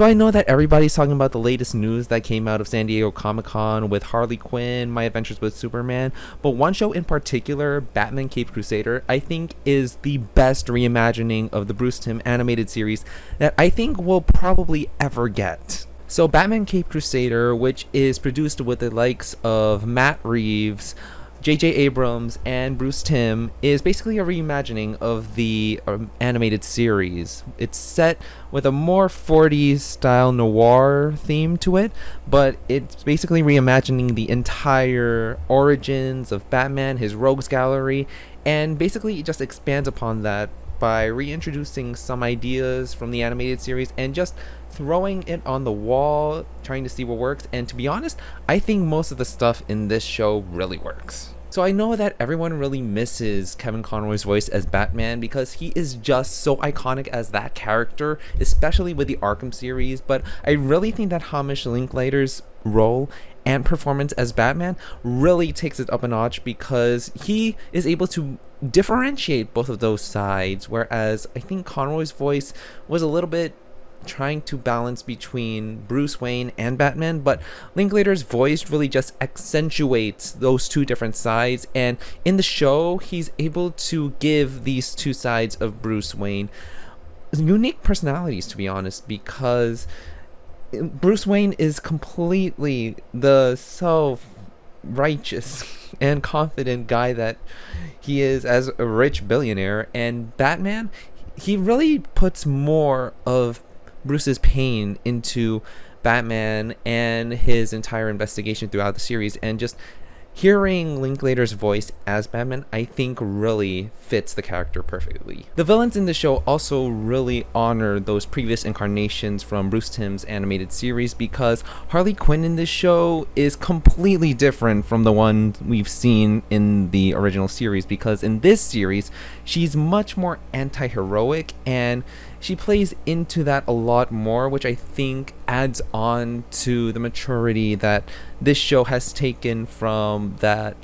So I know that everybody's talking about the latest news that came out of San Diego Comic-Con with Harley Quinn, My Adventures with Superman, but one show in particular, Batman Caped Crusader, I think is the best reimagining of the Bruce Timm animated series that I think we'll probably ever get. So Batman Caped Crusader, which is produced with the likes of Matt Reeves, J.J. Abrams, and Bruce Timm, is basically a reimagining of the animated series. It's set with a more 40s style noir theme to it, but it's basically reimagining the entire origins of Batman, his rogues gallery, and basically it just expands upon that by reintroducing some ideas from the animated series and just throwing it on the wall, trying to see what works. And to be honest, I think most of the stuff in this show really works. So I know that everyone really misses Kevin Conroy's voice as Batman because he is just so iconic as that character, especially with the Arkham series, but I really think that Hamish Linklater's role and performance as Batman really takes it up a notch because he is able to differentiate both of those sides, whereas I think Conroy's voice was a little bit trying to balance between Bruce Wayne and Batman, but Linklater's voice really just accentuates those two different sides, and in the show he's able to give these two sides of Bruce Wayne unique personalities, to be honest, because Bruce Wayne is completely the self-righteous and confident guy that he is as a rich billionaire, and Batman, he really puts more of Bruce's pain into Batman and his entire investigation throughout the series, and just hearing Linklater's voice as Batman, I think really fits the character perfectly. The villains in the show also really honor those previous incarnations from Bruce Timm's animated series because Harley Quinn in this show is completely different from the one we've seen in the original series, because in this series she's much more anti-heroic and she plays into that a lot more, which I think adds on to the maturity that this show has taken from the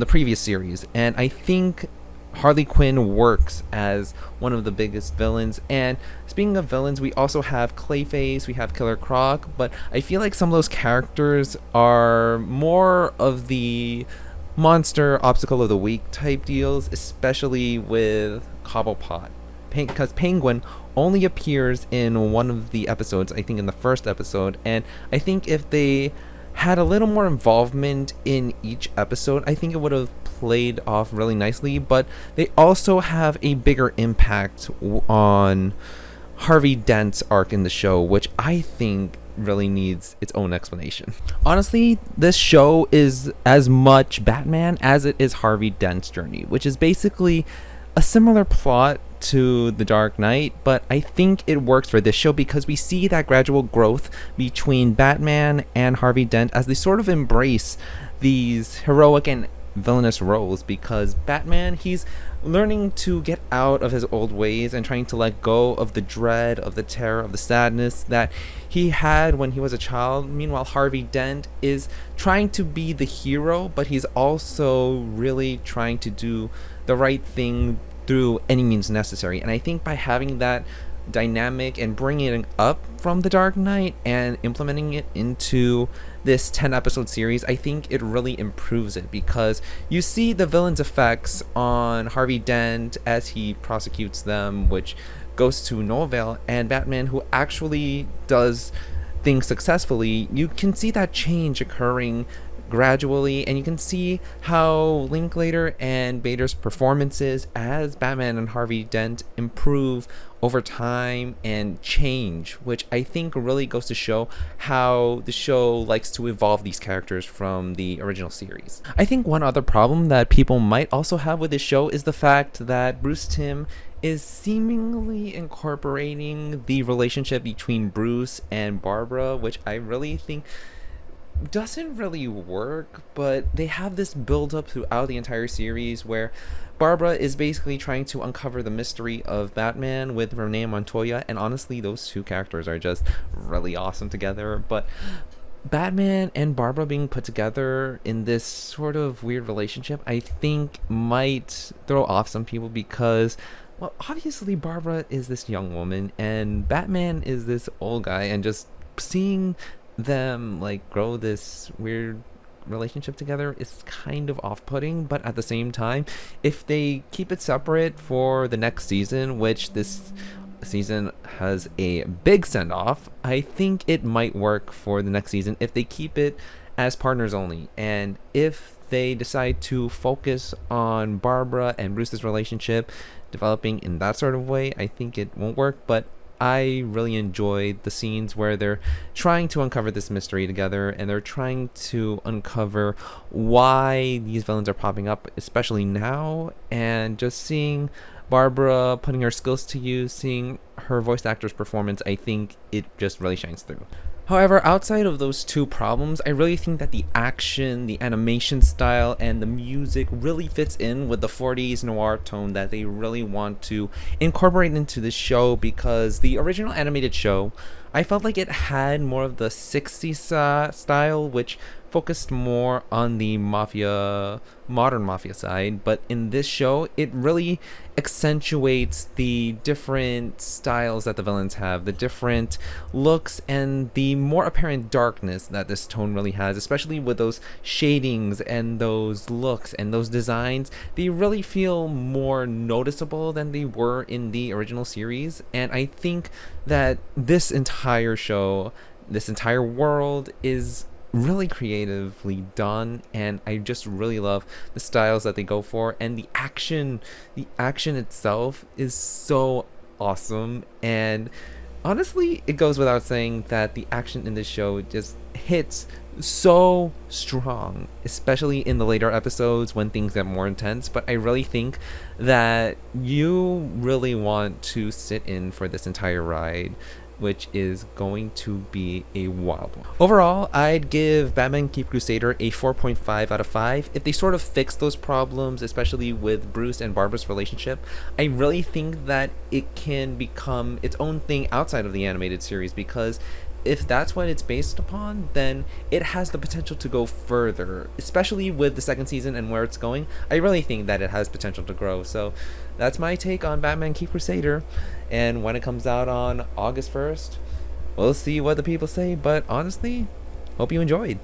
previous series. And I think Harley Quinn works as one of the biggest villains. And speaking of villains, we also have Clayface, we have Killer Croc, but I feel like some of those characters are more of the monster obstacle of the week type deals, especially with Cobblepot. Because Penguin only appears in one of the episodes, I think in the first episode, and I think if they had a little more involvement in each episode, I think it would have played off really nicely, but they also have a bigger impact on Harvey Dent's arc in the show, which I think really needs its own explanation. Honestly, this show is as much Batman as it is Harvey Dent's journey, which is basically a similar plot to The Dark Knight, but I think it works for this show because we see that gradual growth between Batman and Harvey Dent as they sort of embrace these heroic and villainous roles, because Batman, he's learning to get out of his old ways and trying to let go of the dread, of the terror, of the sadness that he had when he was a child. Meanwhile, Harvey Dent is trying to be the hero, but he's also really trying to do the right thing through any means necessary. And I think by having that dynamic and bringing it up from The Dark Knight and implementing it into this 10 episode series, I think it really improves it, because you see the villain's effects on Harvey Dent as he prosecutes them, which goes to no avail, and Batman, who actually does things successfully, you can see that change occurring gradually, and you can see how Linklater and Bader's performances as Batman and Harvey Dent improve over time and change, which I think really goes to show how the show likes to evolve these characters from the original series. I think one other problem that people might also have with this show is the fact that Bruce Timm is seemingly incorporating the relationship between Bruce and Barbara, which I really think doesn't really work, but they have this build up throughout the entire series where Barbara is basically trying to uncover the mystery of Batman with Renee Montoya, and honestly those two characters are just really awesome together. But Batman and Barbara being put together in this sort of weird relationship, I think might throw off some people, because well, obviously Barbara is this young woman and Batman is this old guy, and just seeing them like grow this weird relationship together is kind of off-putting. But at the same time, if they keep it separate for the next season, which this season has a big send-off, I think it might work for the next season if they keep it as partners only. And if they decide to focus on Barbara and Bruce's relationship developing in that sort of way, I think it won't work. But I really enjoyed the scenes where they're trying to uncover this mystery together, and they're trying to uncover why these villains are popping up, especially now, and just seeing Barbara putting her skills to use, seeing her voice actor's performance, I think it just really shines through. However, outside of those two problems, I really think that the action, the animation style, and the music really fits in with the 40s noir tone that they really want to incorporate into the show, because the original animated show, I felt like it had more of the 60s style, which focused more on the mafia, modern mafia side. But in this show, it really accentuates the different styles that the villains have, the different looks, and the more apparent darkness that this tone really has, especially with those shadings and those looks and those designs. They really feel more noticeable than they were in the original series. And I think that this entire show, this entire world is really creatively done, and I just really love the styles that they go for, and the action itself is so awesome. And honestly, it goes without saying that the action in this show just hits so strong, especially in the later episodes when things get more intense. But I really think that you really want to sit in for this entire ride, which is going to be a wild one. Overall, I'd give Batman Keep Crusader a 4.5 out of 5. If they sort of fix those problems, especially with Bruce and Barbara's relationship, I really think that it can become its own thing outside of the animated series, because if that's what it's based upon, then it has the potential to go further, especially with the second season and where it's going. I really think that it has potential to grow. So that's my take on Batman Keep Crusader. And when it comes out on August 1st, we'll see what the people say. But honestly, hope you enjoyed.